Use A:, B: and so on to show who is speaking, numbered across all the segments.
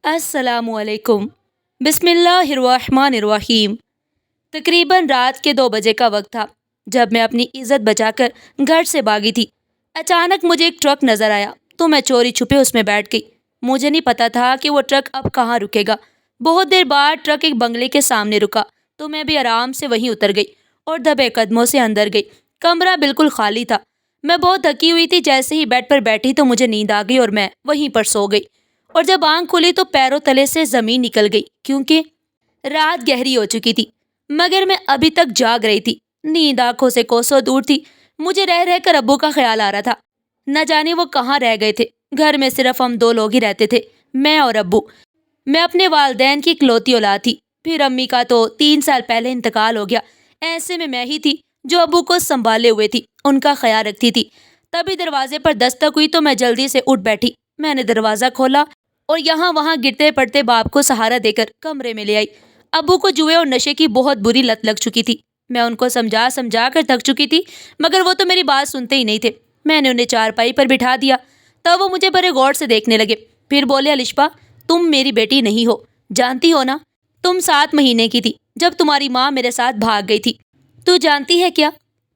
A: السلام علیکم۔ بسم اللہ الرحمن الرحیم۔ تقریباً رات کے 2 بجے کا وقت تھا جب میں اپنی عزت بچا کر گھر سے بھاگی تھی۔ اچانک مجھے ایک ٹرک نظر آیا تو میں چوری چھپے اس میں بیٹھ گئی۔ مجھے نہیں پتا تھا کہ وہ ٹرک اب کہاں رکے گا۔ بہت دیر بعد ٹرک ایک بنگلے کے سامنے رکا تو میں بھی آرام سے وہیں اتر گئی اور دبے قدموں سے اندر گئی۔ کمرہ بالکل خالی تھا۔ میں بہت تھکی ہوئی تھی، جیسے ہی بیڈ پر بیٹھی تو مجھے نیند آ گئی اور میں وہیں پر سو گئی۔ اور جب آنکھ کھلی تو پیروں تلے سے زمین نکل گئی کیونکہ رات گہری ہو چکی تھی، مگر میں ابھی تک جاگ رہی تھی۔ نیند آنکھوں سے کوسوں دور تھی۔ مجھے رہ رہ کر ابو کا خیال آ رہا تھا، نہ جانے وہ کہاں رہ گئے تھے۔ گھر میں صرف ہم 2 لوگ ہی رہتے تھے، میں اور ابو۔ میں اپنے والدین کی اکلوتی اولاد تھی، پھر امی کا تو 3 سال پہلے انتقال ہو گیا۔ ایسے میں ہی تھی جو ابو کو سنبھالے ہوئے تھی، ان کا خیال رکھتی تھی۔ تبھی دروازے پر دستک ہوئی تو میں جلدی سے اٹھ بیٹھی۔ میں نے دروازہ کھولا اور یہاں وہاں گرتے پڑتے باپ کو سہارا دے کر کمرے میں لے آئی۔ ابو کو جوئے اور نشے کی بہت بری لت لگ چکی تھی۔ میں ان کو سمجھا سمجھا کر تھک چکی تھی، مگر وہ تو میری بات سنتے ہی نہیں تھے۔ میں نے انہیں چارپائی پر بٹھا دیا، تب وہ مجھے بڑے غور سے دیکھنے لگے۔ پھر بولے، الشبا، تم میری بیٹی نہیں ہو، جانتی ہو نا؟ تم 7 مہینے کی تھی جب تمہاری ماں میرے ساتھ بھاگ گئی تھی۔ تو جانتی ہے کیا؟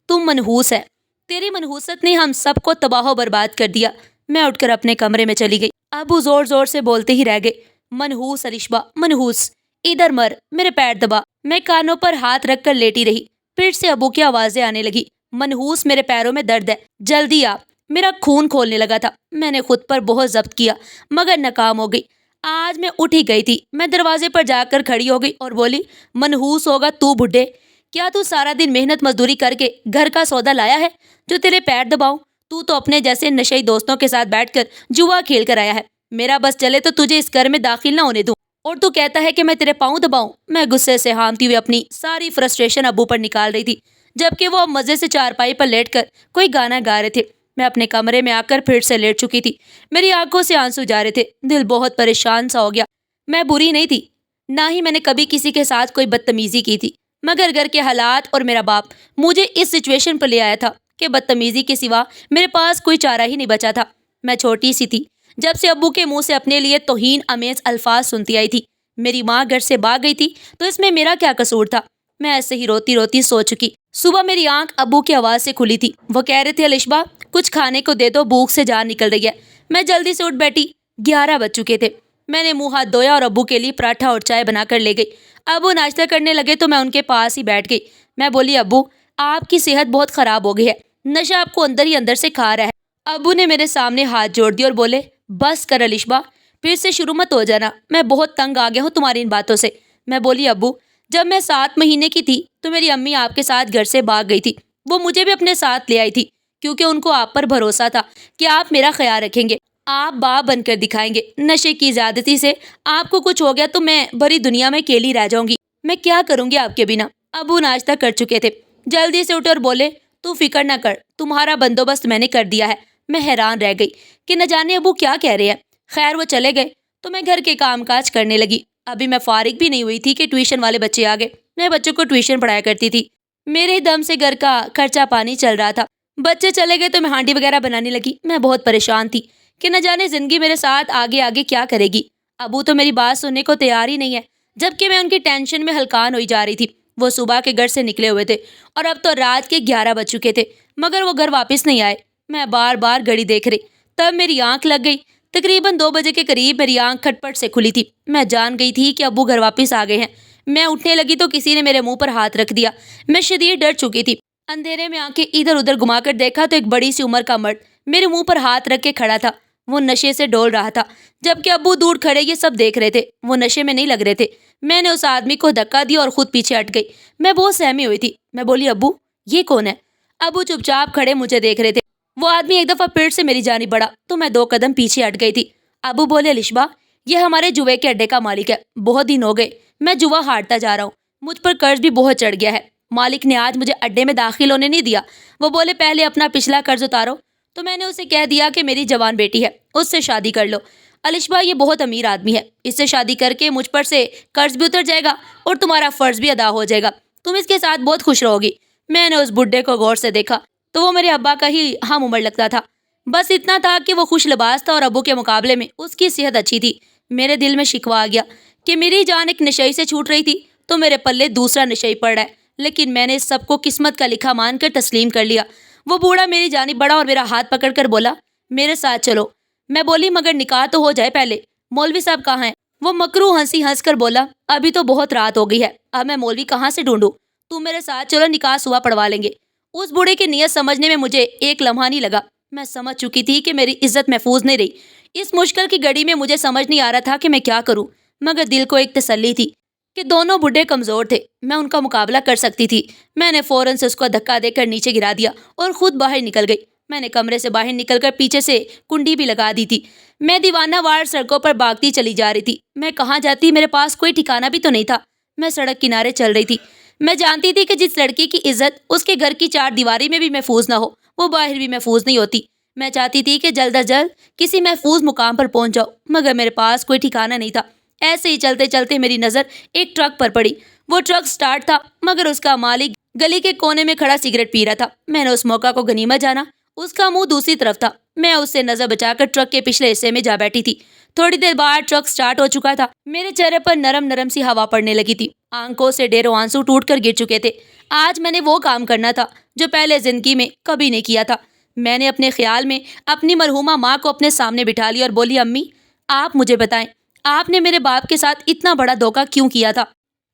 A: تم منحوس ہے۔ تیری منحوست نے ہم سب کو تباہ و برباد کر دیا۔ میں اٹھ کر اپنے کمرے میں چلی گئی۔ ابو زور زور سے بولتے ہی رہ گئے، منحوس الشبا، منحوس، ادھر مر، میرے پیر دبا۔ میں کانوں پر ہاتھ رکھ کر لیٹی رہی۔ پھر سے ابو کی آوازیں آنے لگی، منحوس، میرے پیروں میں درد ہے، جلدی آ۔ میرا خون کھولنے لگا تھا۔ میں نے خود پر بہت ضبط کیا مگر ناکام ہو گئی۔ آج میں اٹھ ہی گئی تھی۔ میں دروازے پر جا کر کھڑی ہو گئی اور بولی، منحوس ہوگا تو بڈھے؟ کیا تو سارا دن محنت مزدوری کر کے گھر کا سودا لایا ہے جو تیرے پیر دباؤں؟ تو اپنے جیسے نشئی دوستوں کے ساتھ بیٹھ کر جوا کھیل کر آیا ہے۔ میرا بس چلے تو تجھے اس گھر میں داخل نہ ہونے دوں، اور تو کہتا ہے کہ میں تیرے پاؤں دباؤں۔ میں غصے سے ہامتی ہوئی اپنی ساری فرسٹریشن ابو پر نکال رہی تھی، جبکہ وہ اب مزے سے چارپائی پر لیٹ کر کوئی گانا گا رہے تھے۔ میں اپنے کمرے میں آ کر پھر سے لیٹ چکی تھی۔ میری آنکھوں سے آنسو جا رہے تھے، دل بہت پریشان سا ہو گیا۔ میں بری نہیں تھی، نہ ہی میں نے کبھی کسی کے ساتھ کوئی بدتمیزی کی تھی، مگر گھر کے حالات اور میرا باپ مجھے اس سچویشن پر لے آیا تھا کہ بدتمیزی کے سوا میرے پاس کوئی چارہ ہی نہیں بچا تھا۔ میں چھوٹی سی تھی جب سے ابو کے منہ سے اپنے لیے توہین امیز الفاظ سنتی آئی تھی۔ میری ماں گھر سے بھاگ گئی تھی تو اس میں میرا کیا قصور تھا؟ میں ایسے ہی روتی روتی سو چکی۔ صبح میری آنکھ ابو کی آواز سے کھلی تھی۔ وہ کہہ رہے تھے، الشبا، کچھ کھانے کو دے دو، بھوک سے جان نکل رہی ہے۔ میں جلدی سے اٹھ بیٹھی۔ 11 بج چکے تھے۔ میں نے منہ ہاتھ دھویا اور ابو کے لیے پراٹھا اور چائے بنا کر لے گئی۔ ابو ناشتہ کرنے لگے تو میں ان کے پاس ہی بیٹھ گئی۔ میں بولی، ابو، آپ کی صحت بہت خراب ہو گئی ہے، نشہ آپ کو اندر ہی اندر سے کھا رہا ہے۔ ابو نے میرے سامنے ہاتھ جوڑ دیے اور بولے، بس کر الشبا، پھر سے شروع مت ہو جانا، میں بہت تنگ آ گیا ہوں تمہاری ان باتوں سے۔ میں بولی، ابو، جب میں 7 مہینے کی تھی تو میری امی آپ کے ساتھ گھر سے بھاگ گئی تھی۔ وہ مجھے بھی اپنے ساتھ لے آئی تھی کیونکہ ان کو آپ پر بھروسہ تھا کہ آپ میرا خیال رکھیں گے، آپ باپ بن کر دکھائیں گے۔ نشے کی زیادتی سے آپ کو کچھ ہو گیا تو میں بڑی دنیا میں اکیلی رہ جاؤں گی۔ میں کیا کروں گی آپ کے بنا؟ ابو ناشتہ کر چکے تھے، جلدی سے اٹھے اور بولے، تو فکر نہ کر، تمہارا بندوبست میں نے کر دیا ہے۔ میں حیران رہ گئی کہ نہ جانے ابو کیا کہہ رہے ہیں۔ خیر وہ چلے گئے تو میں گھر کے کام کاج کرنے لگی۔ ابھی میں فارغ بھی نہیں ہوئی تھی کہ ٹیوشن والے بچے آ گئے۔ میں بچوں کو ٹیوشن پڑھایا کرتی تھی، میرے دم سے گھر کا خرچہ پانی چل رہا تھا۔ بچے چلے گئے تو میں ہانڈی وغیرہ بنانے لگی۔ میں بہت پریشان تھی کہ نہ جانے زندگی میرے ساتھ آگے آگے کیا کرے گی۔ ابو تو میری بات سننے کو تیار ہی نہیں ہے، جبکہ میں ان کی ٹینشن میں ہلکان ہوئی جا رہی تھی۔ وہ صبح کے گھر سے نکلے ہوئے تھے اور اب تو رات کے 11 بج چکے تھے، مگر وہ گھر واپس نہیں آئے۔ میں بار بار گھڑی دیکھ رہی، تب میری آنکھ لگ گئی۔ تقریباً 2 بجے کے قریب میری آنکھ کھٹ پٹ سے کھلی تھی۔ میں جان گئی تھی کہ ابو گھر واپس آ گئے ہیں۔ میں اٹھنے لگی تو کسی نے میرے منہ پر ہاتھ رکھ دیا۔ میں شدید ڈر چکی تھی۔ اندھیرے میں آنکھیں ادھر ادھر گھما کر دیکھا تو ایک بڑی سی عمر کا مرد میرے منہ پر ہاتھ رکھ کے کھڑا تھا۔ وہ نشے سے ڈول رہا تھا، جبکہ ابو دور کھڑے یہ سب دیکھ رہے تھے۔ وہ نشے میں نہیں لگ رہے تھے۔ میں نے اس آدمی کو دھکا دیا اور خود پیچھے ہٹ گئی۔ میں بہت سہمی ہوئی تھی۔ میں بولی، ابو، یہ کون ہے؟ ابو چپ چاپ کھڑے مجھے دیکھ رہے تھے۔ وہ آدمی ایک دفعہ پھر سے میری جانب بڑھا تو میں 2 قدم پیچھے ہٹ گئی تھی۔ ابو بولے، الشبا، یہ ہمارے جوئے کے اڈے کا مالک ہے، بہت دن ہو گئے میں جوا ہارتا جا رہا ہوں، مجھ پر قرض بھی بہت چڑھ گیا ہے، مالک نے آج مجھے اڈے میں داخل ہونے نہیں دیا۔ وہ بولے، پہلے اپنا پچھلا قرض اتارو۔ تو میں نے اسے کہہ دیا کہ میری جوان بیٹی ہے، اس سے شادی کر لو۔ الشبا، یہ بہت امیر آدمی ہے، اس سے شادی کر کے مجھ پر سے قرض بھی اتر جائے گا اور تمہارا فرض بھی ادا ہو جائے گا، تم اس کے ساتھ بہت خوش رہو گی۔ میں نے اس بڈھے کو غور سے دیکھا تو وہ میرے ابا کا ہی ہم عمر لگتا تھا، بس اتنا تھا کہ وہ خوش لباس تھا اور ابو کے مقابلے میں اس کی صحت اچھی تھی۔ میرے دل میں شکوہ آ گیا کہ میری جان ایک نشئی سے چھوٹ رہی تھی تو میرے پلے دوسرا نشئی پڑ رہا ہے، لیکن میں نے اس سب کو قسمت کا لکھا مان کر تسلیم کر لیا۔ وہ بوڑھا میری جانب بڑھا اور میرا ہاتھ پکڑ کر بولا، میرے ساتھ چلو۔ میں بولی، مگر نکاح تو ہو جائے پہلے۔ مولوی صاحب کہاں ہیں؟ وہ مکروہ ہنسی ہنس کر بولا، ابھی تو بہت رات ہو گئی ہے، اب میں مولوی کہاں سے ڈھونڈوں؟ تم میرے ساتھ چلو، نکاح صبح پڑھوا لیں گے۔ اس بوڑھے کی نیت سمجھنے میں مجھے ایک لمحہ نہیں لگا۔ میں سمجھ چکی تھی کہ میری عزت محفوظ نہیں رہی۔ اس مشکل کی گھڑی میں مجھے سمجھ نہیں آ رہا تھا کہ میں کیا کروں، مگر دل کو ایک تسلی تھی کہ دونوں بڈھے کمزور تھے، میں ان کا مقابلہ کر سکتی تھی۔ میں نے فوراً سے اس کو دھکا دے کر نیچے گرا دیا اور خود باہر نکل گئی۔ میں نے کمرے سے باہر نکل کر پیچھے سے کنڈی بھی لگا دی تھی۔ میں دیوانہ وار سڑکوں پر بھاگتی چلی جا رہی تھی۔ میں کہاں جاتی، میرے پاس کوئی ٹھکانہ بھی تو نہیں تھا۔ میں سڑک کنارے چل رہی تھی۔ میں جانتی تھی کہ جس لڑکی کی عزت اس کے گھر کی چار دیواری میں بھی محفوظ نہ ہو، وہ باہر بھی محفوظ نہیں ہوتی۔ میں چاہتی تھی کہ جلد از جلد کسی محفوظ مقام پر پہنچ جاؤ، مگر میرے پاس کوئی ٹھکانہ نہیں تھا۔ ایسے ہی چلتے چلتے میری نظر ایک ٹرک پر پڑی۔ وہ ٹرک سٹارٹ تھا، مگر اس کا مالک گلی کے کونے میں کھڑا سگریٹ پی رہا تھا۔ میں نے اس موقع کو غنیمت جانا۔ اس کا منہ دوسری طرف تھا۔ میں اس سے نظر بچا کر ٹرک کے پچھلے حصے میں جا بیٹھی تھی۔ تھوڑی دیر بعد ٹرک سٹارٹ ہو چکا تھا۔ میرے چہرے پر نرم نرم سی ہوا پڑنے لگی تھی۔ آنکھوں سے ڈھیروں آنسو ٹوٹ کر گر چکے تھے۔ آج میں نے وہ کام کرنا تھا جو پہلے زندگی میں کبھی نہیں کیا تھا۔ میں نے اپنے خیال میں اپنی مرحومہ ماں کو اپنے سامنے بٹھا لی اور بولی، امی، آپ مجھے بتائیں، آپ نے میرے باپ کے ساتھ اتنا بڑا دھوکہ کیوں کیا تھا؟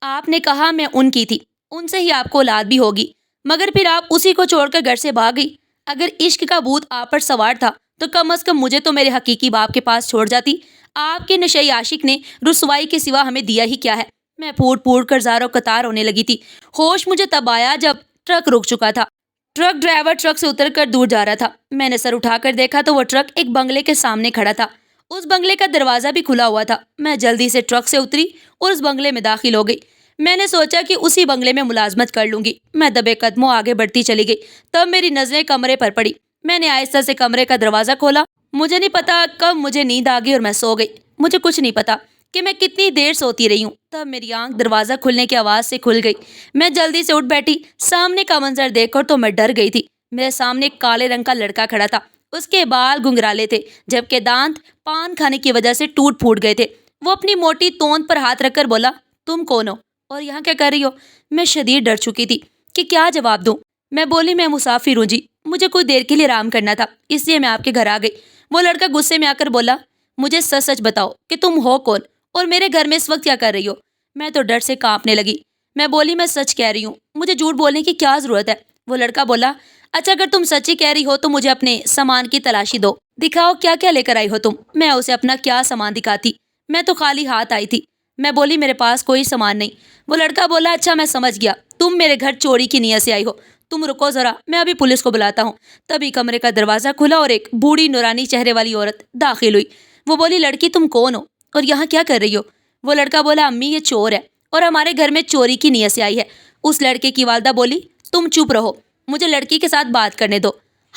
A: آپ نے کہا میں ان کی تھی، ان سے ہی آپ کو اولاد بھی ہوگی، مگر پھر آپ اسی کو چھوڑ کر گھر سے بھاگ گئی۔ اگر عشق کا بھوت آپ پر سوار تھا تو کم از کم مجھے تو میرے حقیقی باپ کے پاس چھوڑ جاتی۔ آپ کے نشئی عاشق نے رسوائی کے سوا ہمیں دیا ہی کیا ہے؟ میں پھوٹ پھوٹ کر زاروں قطار ہونے لگی تھی۔ ہوش مجھے تب آیا جب ٹرک رک چکا تھا۔ ٹرک ڈرائیور ٹرک سے اتر کر دور جا رہا تھا۔ میں نے سر اٹھا کر دیکھا تو وہ ٹرک ایک بنگلے کے سامنے کھڑا تھا۔ اس بنگلے کا دروازہ بھی کھلا ہوا تھا۔ میں جلدی سے ٹرک سے اتری اور اس بنگلے میں داخل ہو گئی۔ میں نے سوچا کہ اسی بنگلے میں ملازمت کر لوں گی۔ میں دبے قدموں آگے بڑھتی چلی گئی۔ تب میری نظریں کمرے پر پڑی۔ میں نے آہستہ سے کمرے کا دروازہ کھولا۔ مجھے نہیں پتا کب مجھے نیند آ گئی اور میں سو گئی۔ مجھے کچھ نہیں پتا کہ میں کتنی دیر سوتی رہی ہوں۔ تب میری آنکھ دروازہ کھلنے کی آواز سے کھل گئی۔ میں جلدی سے اٹھ بیٹھی۔ سامنے کا منظر دیکھ کر تو میں ڈر گئی تھی۔ میرے سامنے ایک کالے رنگ کا لڑکا کھڑا تھا۔ اس کے بال گنگرالے تھے، جبکہ دانت پان کھانے کی وجہ سے ٹوٹ پھوٹ گئے تھے۔ وہ اپنی موٹی توند پر ہاتھ رکھ کر بولا، تم کون ہو اور یہاں کیا کر رہی ہو؟ میں شدید ڈر چکی تھی کہ کیا جواب دوں۔ میں بولی، میں مسافر ہوں جی، مجھے کچھ دیر کے لیے آرام کرنا تھا، اس لیے میں آپ کے گھر آ گئی۔ وہ لڑکا غصے میں آ کر بولا، مجھے سچ سچ بتاؤ کہ تم ہو کون اور میرے گھر میں اس وقت کیا کر رہی ہو؟ میں تو ڈر سے کانپنے لگی۔ میں بولی، میں سچ کہہ رہی ہوں، مجھے جھوٹ بولنے کی کیا ضرورت ہے؟ وہ لڑکا بولا، اچھا اگر تم سچ ہی کہہ رہی ہو تو مجھے اپنے سامان کی تلاشی دو، دکھاؤ کیا کیا لے کر آئی ہو تم۔ میں اسے اپنا کیا سامان دکھاتی۔ میں تو خالی ہاتھ آئی تھی۔ میں بولی، میرے پاس کوئی سامان نہیں۔ وہ لڑکا بولا، اچھا میں سمجھ گیا، تم میرے گھر چوری کی نیت سے آئی ہو، تم رکو ذرا، میں ابھی پولیس کو بلاتا ہوں۔ تبھی کمرے کا دروازہ کھلا اور ایک بوڑھی نورانی چہرے والی عورت داخل ہوئی۔ وہ بولی، لڑکی تم کون ہو اور یہاں کیا کر رہی ہو؟ وہ لڑکا بولا، امی یہ چور ہے اور ہمارے گھر میں چوری کی نیت سے آئی ہے۔ اس لڑکے کی والدہ بولی، تم چپ رہو، مجھے لڑکی کے ساتھ بات کرنے دو۔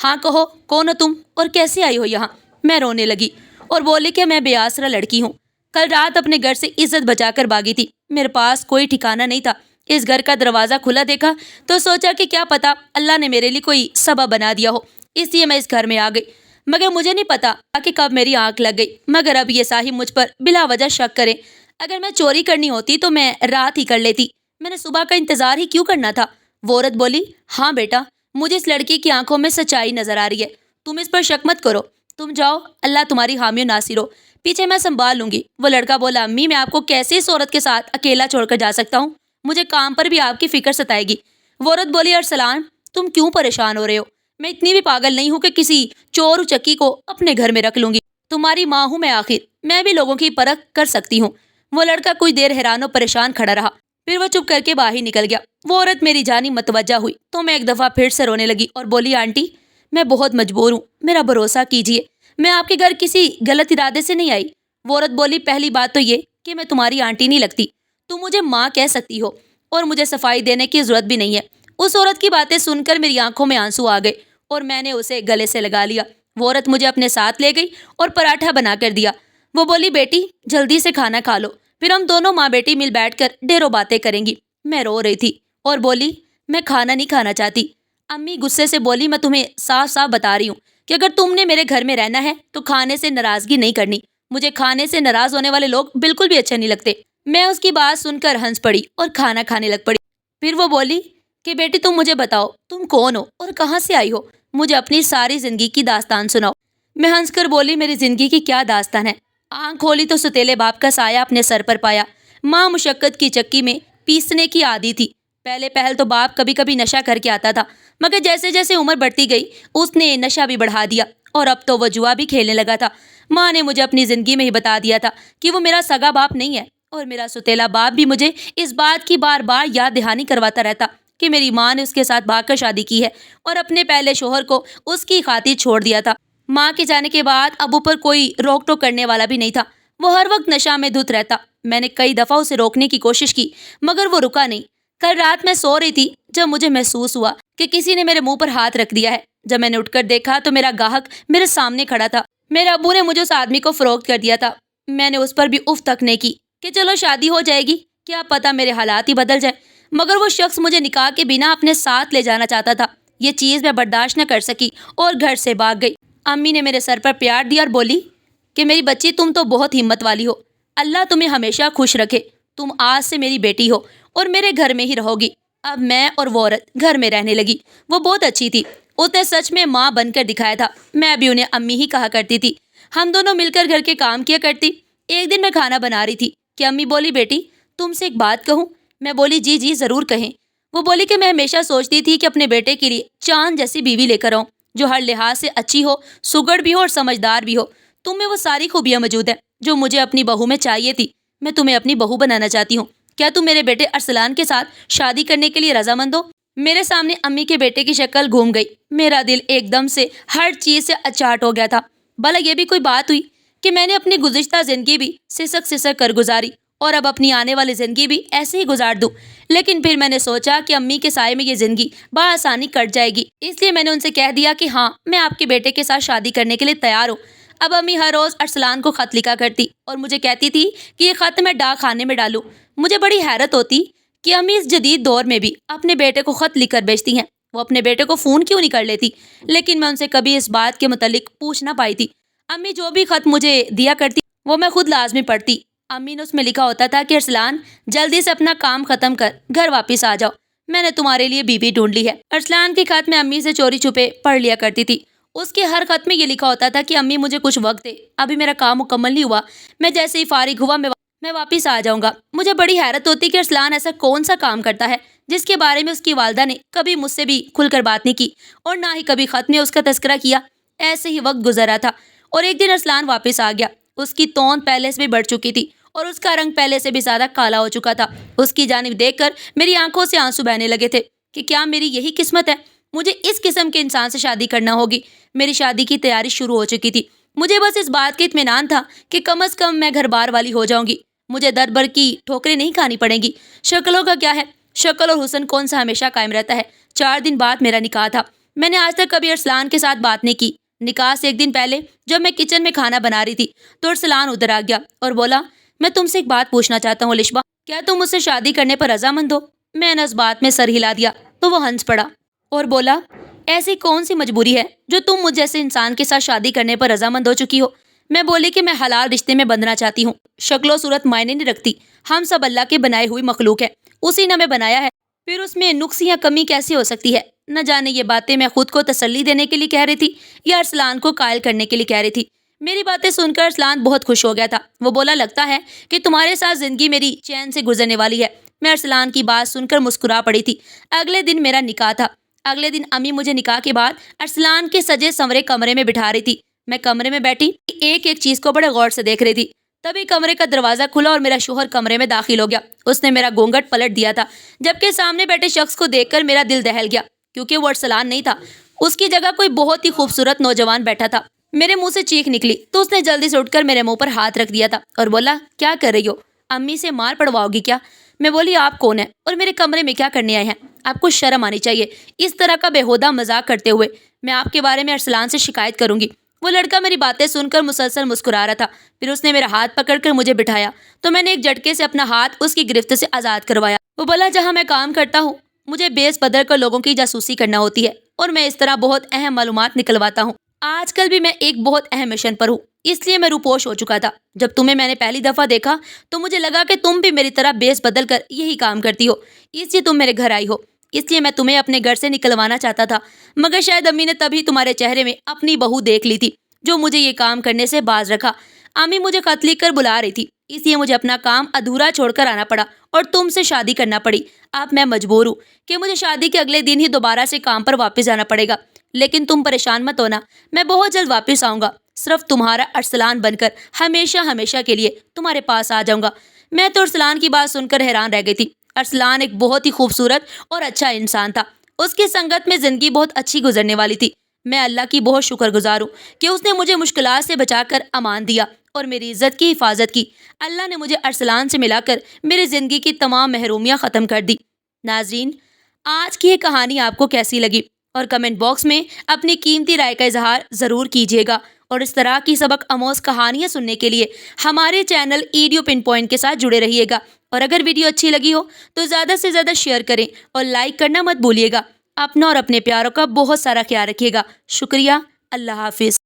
A: ہاں کہو، کون ہو تم اور کیسے آئی ہو یہاں؟ میں رونے لگی اور بولی کہ میں بے آسرا لڑکی ہوں، کل رات اپنے گھر سے عزت بچا کر بھاگی تھی، میرے پاس کوئی ٹھکانہ نہیں تھا۔ اس گھر کا دروازہ کھلا دیکھا تو سوچا کہ کیا پتا اللہ نے میرے لیے کوئی سبب بنا دیا ہو، اس لیے میں اس گھر میں آ گئی، مگر مجھے نہیں پتا کہ کب میری آنکھ لگ گئی۔ مگر اب یہ صاحب مجھ پر بلا وجہ شک کریں، اگر میں چوری کرنی ہوتی تو میں رات ہی کر لیتی، میں نے صبح کا انتظار ہی کیوں کرنا تھا؟ وہ عورت بولی، ہاں بیٹا، مجھے اس لڑکی کی آنکھوں میں سچائی نظر آ رہی ہے، تم اس پر شک مت کرو، تم جاؤ، اللہ تمہاری حامی و ناصر ہو، پیچھے میں سنبھال لوں گی۔ وہ لڑکا بولا، امی میں آپ کو کیسے اس عورت کے ساتھ اکیلا چھوڑ کر جا سکتا ہوں؟ مجھے کام پر بھی آپ کی فکر ستائے گی۔ وہ عورت بولی، ارسلان تم کیوں پریشان ہو رہے ہو؟ میں اتنی بھی پاگل نہیں ہوں کہ کسی چور اچکی کو اپنے گھر میں رکھ لوں گی، تمہاری ماں ہوں میں، آخر میں بھی لوگوں کی پرکھ کر سکتی ہوں۔ وہ لڑکا کچھ دیر حیران و پریشان کھڑا رہا، پھر وہ چپ کر کے باہر نکل گیا۔ وہ عورت میری جانب متوجہ ہوئی تو میں ایک دفعہ پھر سے رونے لگی اور بولی، آنٹی میں بہت مجبور ہوں، میرا بھروسہ کیجیے، میں آپ کے گھر کسی غلط ارادے سے نہیں آئی۔ وہ عورت بولی، پہلی بات تو یہ کہ میں تمہاری آنٹی نہیں لگتی، تم مجھے ماں کہہ سکتی ہو اور مجھے صفائی دینے کی ضرورت بھی نہیں ہے۔ اس عورت کی باتیں سن کر میری آنکھوں میں آنسو آ گئے اور میں نے اسے گلے سے لگا لیا۔ وہ عورت مجھے اپنے ساتھ لے گئی اور پراٹھا بنا کر دیا۔ وہ بولی، بیٹی جلدی سے کھانا کھا لو، پھر ہم دونوں ماں بیٹی مل بیٹھ کر ڈھیروں باتیں کریں گی۔ میں رو رہی تھی اور بولی، میں کھانا نہیں کھانا چاہتی۔ امی غصے سے بولی، میں تمہیں صاف صاف بتا رہی ہوں کہ اگر تم نے میرے گھر میں رہنا ہے تو کھانے سے ناراضگی نہیں کرنی، مجھے کھانے سے ناراض ہونے والے لوگ بالکل بھی اچھے نہیں لگتے۔ میں اس کی بات سن کر ہنس پڑی اور کھانا کھانے لگ پڑی۔ پھر وہ بولی کہ بیٹی تم مجھے بتاؤ تم کون ہو اور کہاں سے آئی ہو، مجھے اپنی ساری زندگی کی داستان سناؤ۔ میں ہنس کر بولی میری زندگی کی کیا داستان ہے۔ آنکھ کھولی تو ستیلے باپ کا سایہ اپنے سر پر پایا۔ ماں مشقت کی چکی میں پیسنے کی عادی تھی۔ پہلے پہل تو باپ کبھی کبھی نشہ کر کے آتا تھا، مگر جیسے جیسے عمر بڑھتی گئی اس نے نشہ بھی بڑھا دیا اور اب تو وہ جوا بھی کھیلنے لگا تھا۔ ماں نے مجھے اپنی زندگی میں ہی بتا دیا تھا کہ وہ میرا سگا باپ نہیں ہے، اور میرا ستیلا باپ بھی مجھے اس بات کی بار بار یاد دہانی کرواتا رہتا کہ میری ماں نے اس کے ساتھ بھاگ کر شادی کی ہے اور اپنے پہلے شوہر کو اس کی خاطر چھوڑ دیا تھا۔ ماں کے جانے کے بعد ابو پر کوئی روک ٹوک کرنے والا بھی نہیں تھا، وہ ہر وقت نشہ میں دھت رہتا۔ میں نے کئی دفعہ اسے روکنے کی کوشش کی مگر وہ رکا نہیں۔ کل رات میں سو رہی تھی جب مجھے محسوس ہوا کہ کسی نے میرے منہ پر ہاتھ رکھ دیا ہے۔ جب میں نے اٹھ کر دیکھا تو میرا گاہک میرے سامنے کھڑا تھا۔ میرے ابو نے مجھے اس آدمی کو فروخت کر دیا تھا۔ میں نے اس پر بھی اف تک نہیں کی کہ چلو شادی ہو جائے گی، کیا پتہ میرے حالات ہی بدل جائیں، مگر وہ شخص مجھے نکاح کے بنا اپنے ساتھ لے جانا چاہتا تھا۔ یہ چیز میں برداشت نہ کر سکی اور گھر سے بھاگ گئی۔ امی نے میرے سر پر پیار دیا اور بولی کہ میری بچی تم تو بہت ہمت والی ہو، اللہ تمہیں ہمیشہ خوش رکھے، تم آج سے میری بیٹی ہو اور میرے گھر میں ہی رہو گی۔ اب میں اور وہ عورت گھر میں رہنے لگی۔ وہ بہت اچھی تھی، اس نے سچ میں ماں بن کر دکھایا تھا۔ میں ابھی انہیں امی ہی کہا کرتی تھی۔ ہم دونوں مل کر گھر کے کام کیا کرتی۔ ایک دن میں کھانا بنا رہی تھی کہ امی بولی بیٹی تم سے ایک بات کہوں؟ میں بولی جی جی ضرور کہیں۔ وہ بولی کہ میں ہمیشہ سوچتی تھی کہ اپنے بیٹے کے لیے چاند جیسی بیوی لے کر آؤں، جو ہر لحاظ سے اچھی ہو، سگڑ بھی ہو اور سمجھدار بھی ہو۔ تم میں وہ ساری خوبیاں موجود ہیں جو مجھے اپنی بہو میں چاہیے تھی۔ میں تمہیں اپنی بہو بنانا چاہتی ہوں، کیا تم میرے بیٹے ارسلان کے ساتھ شادی کرنے کے لیے رضامند ہو؟ میرے سامنے امی کے بیٹے کی شکل گھوم گئی۔ میرا دل ایک دم سے ہر چیز سے اچاٹ ہو گیا تھا۔ بھلا یہ بھی کوئی بات ہوئی کہ میں نے اپنی گزشتہ زندگی بھی سسک سسک کر گزاری اور اب اپنی آنے والی زندگی بھی ایسے ہی گزار دوں؟ لیکن پھر میں نے سوچا کہ امی کے سائے میں یہ زندگی بآسانی کٹ جائے گی، اس لیے میں نے ان سے کہہ دیا کہ ہاں میں آپ کے بیٹے کے ساتھ شادی کرنے کے لیے تیار ہوں۔ اب امی ہر روز ارسلان کو خط لکھا کرتی اور مجھے کہتی تھی کہ یہ خط میں ڈاک خانے میں ڈالوں۔ مجھے بڑی حیرت ہوتی کہ امی اس جدید دور میں بھی اپنے بیٹے کو خط لکھ کر بھیجتی ہیں، وہ اپنے بیٹے کو فون کیوں نہیں کر لیتی؟ لیکن میں ان سے کبھی اس بات کے متعلق پوچھ نہ پائی تھی۔ امی جو بھی خط مجھے دیا کرتی وہ میں خود لازمی پڑھتی۔ امی نے اس میں لکھا ہوتا تھا کہ ارسلان جلدی سے اپنا کام ختم کر گھر واپس آ جاؤ، میں نے تمہارے لیے بیوی ڈھونڈ لی ہے۔ ارسلان کے خط میں امی سے چوری چھپے پڑھ لیا کرتی تھی۔ اس کے ہر خط میں یہ لکھا ہوتا تھا کہ امی مجھے کچھ وقت دے، ابھی میرا کام مکمل نہیں ہوا، میں جیسے ہی فارغ ہوا میں واپس آ جاؤں گا۔ مجھے بڑی حیرت ہوتی کہ ارسلان ایسا کون سا کام کرتا ہے جس کے بارے میں اس کی والدہ نے کبھی مجھ سے بھی کھل کر بات نہیں کی اور نہ ہی کبھی خط میں اس کا تذکرہ کیا۔ ایسے ہی وقت گزرا تھا اور ایک دن ارسلان واپس آ گیا۔ اس کی توند پہلے سے بھی بڑھ چکی تھی اور اس کا رنگ پہلے سے بھی زیادہ کالا ہو چکا تھا۔ اس کی جانب دیکھ کر میری آنکھوں سے آنسو بہنے لگے تھے کہ کیا میری یہی قسمت ہے، مجھے اس قسم کے انسان سے شادی کرنا ہوگی۔ میری شادی کی تیاری شروع ہو چکی تھی۔ مجھے بس اس بات کا اطمینان تھا کہ کم از کم میں گھر بار والی ہو جاؤں گی، مجھے در بر کی ٹھوکریں نہیں کھانی پڑیں گی۔ شکلوں کا کیا ہے، شکل اور حسن کون سا ہمیشہ قائم رہتا ہے۔ 4 دن بعد میرا نکاح تھا۔ میں نے آج تک کبھی ارسلان کے ساتھ بات نہیں کی۔ نکاح سے ایک دن پہلے جب میں کچن میں کھانا بنا رہی تھی تو ارسلان ادھر آ گیا اور بولا میں تم سے ایک بات پوچھنا چاہتا ہوں لشبہ، کیا تم مجھ سے شادی کرنے پر رضامند ہو؟ میں نے اس بات میں سر ہلا دیا تو وہ ہنس پڑا اور بولا ایسی کون سی مجبوری ہے جو تم مجھ جیسے انسان کے ساتھ شادی کرنے پر رضامند ہو چکی ہو؟ میں بولی کہ میں حلال رشتے میں بندھنا چاہتی ہوں، شکل و صورت معنی نہیں رکھتی، ہم سب اللہ کے بنائے ہوئی مخلوق ہیں، اسی نے ہمیں بنایا ہے، پھر اس میں نقص یا کمی کیسے ہو سکتی ہے؟ نہ جانے یہ باتیں میں خود کو تسلی دینے کے لیے کہہ رہی تھی یا ارسلان کو قائل کرنے کے لیے کہہ رہی تھی۔ میری باتیں سن کر ارسلان بہت خوش ہو گیا تھا۔ وہ بولا لگتا ہے کہ تمہارے ساتھ زندگی میری چین سے گزرنے والی ہے۔ میں ارسلان کی بات سن کر مسکرا پڑی تھی۔ اگلے دن میرا نکاح تھا۔ اگلے دن امی مجھے نکاح کے بعد ارسلان کے سجے سنورے کمرے میں بٹھا رہی تھی۔ میں کمرے میں بیٹھی ایک ایک چیز کو بڑے غور سے دیکھ رہی تھی۔ تبھی کمرے کا دروازہ کھلا اور میرا شوہر کمرے میں داخل ہو گیا۔ اس نے میرا گھونگھٹ پلٹ دیا تھا، جبکہ سامنے بیٹھے شخص کو دیکھ کر میرا دل دہل گیا، کیونکہ وہ ارسلان نہیں تھا، اس کی جگہ کوئی بہت ہی خوبصورت نوجوان بیٹھا تھا۔ میرے منہ سے چیخ نکلی تو اس نے جلدی سے اٹھ کر میرے منہ پر ہاتھ رکھ دیا تھا اور بولا کیا کر رہی ہو، امی سے مار پڑواؤ گی کیا؟ میں بولی آپ کون ہیں اور میرے کمرے میں کیا کرنے آئے ہیں؟ آپ کو شرم آنی چاہیے اس طرح کا بےہودہ مذاق کرتے ہوئے۔ میں آپ کے بارے میں ارسلان سے شکایت کروں گی۔ وہ لڑکا میری باتیں سن کر مسلسل مسکرا رہا تھا۔ پھر اس نے میرا ہاتھ پکڑ کر مجھے بٹھایا تو میں نے ایک جھٹکے سے اپنا ہاتھ اس کی گرفت سے آزاد کروایا۔ وہ بولا جہاں میں کام کرتا ہوں مجھے بیس بدر کر لوگوں کی جاسوسی کرنا ہوتی ہے اور میں اس طرح بہت اہم معلومات نکلواتا ہوں۔ آج کل بھی میں ایک بہت اہم مشن پر ہوں، اس لیے میں روپوش ہو چکا تھا۔ جب تمہیں میں نے پہلی دفعہ دیکھا تو مجھے لگا کہ تم بھی میری طرح بیس بدل کر یہی کام کرتی ہو، اس لیے تم میرے گھر آئی ہو۔ اس لیے میں تمہیں اپنے گھر سے نکلوانا چاہتا تھا، مگر شاید امی نے تبھی تمہارے چہرے میں اپنی بہو دیکھ لی تھی جو مجھے یہ کام کرنے سے باز رکھا۔ امی مجھے خط لکھ کر بلا رہی تھی، اس لیے مجھے اپنا کام ادھورا چھوڑ کر آنا پڑا اور تم سے شادی کرنا پڑی۔ اب میں مجبور ہوں کہ مجھے شادی کے اگلے دن ہی دوبارہ سے کام پر واپس جانا پڑے گا، لیکن تم پریشان مت ہونا، میں بہت جلد واپس آؤں گا، صرف تمہارا ارسلان بن کر ہمیشہ ہمیشہ کے لیے تمہارے پاس آ جاؤں گا۔ میں تو ارسلان کی بات سن کر حیران رہ گئی تھی۔ ارسلان ایک بہت ہی خوبصورت اور اچھا انسان تھا، اس کی سنگت میں زندگی بہت اچھی گزرنے والی تھی۔ میں اللہ کی بہت شکر گزار ہوں کہ اس نے مجھے مشکلات سے بچا کر امان دیا اور میری عزت کی حفاظت کی۔ اللہ نے مجھے ارسلان سے ملا کر میری زندگی کی تمام محرومیاں ختم کر دی۔ ناظرین، آج کی یہ کہانی آپ کو کیسی لگی؟ اور کمنٹ باکس میں اپنی قیمتی رائے کا اظہار ضرور کیجیے گا، اور اس طرح کی سبق آموز کہانیاں سننے کے لیے ہمارے چینل ایڈیو پن پوائنٹ کے ساتھ جڑے رہیے گا۔ اور اگر ویڈیو اچھی لگی ہو تو زیادہ سے زیادہ شیئر کریں اور لائک کرنا مت بھولیے گا۔ اپنا اور اپنے پیاروں کا بہت سارا خیال رکھیے گا۔ شکریہ۔ اللہ حافظ۔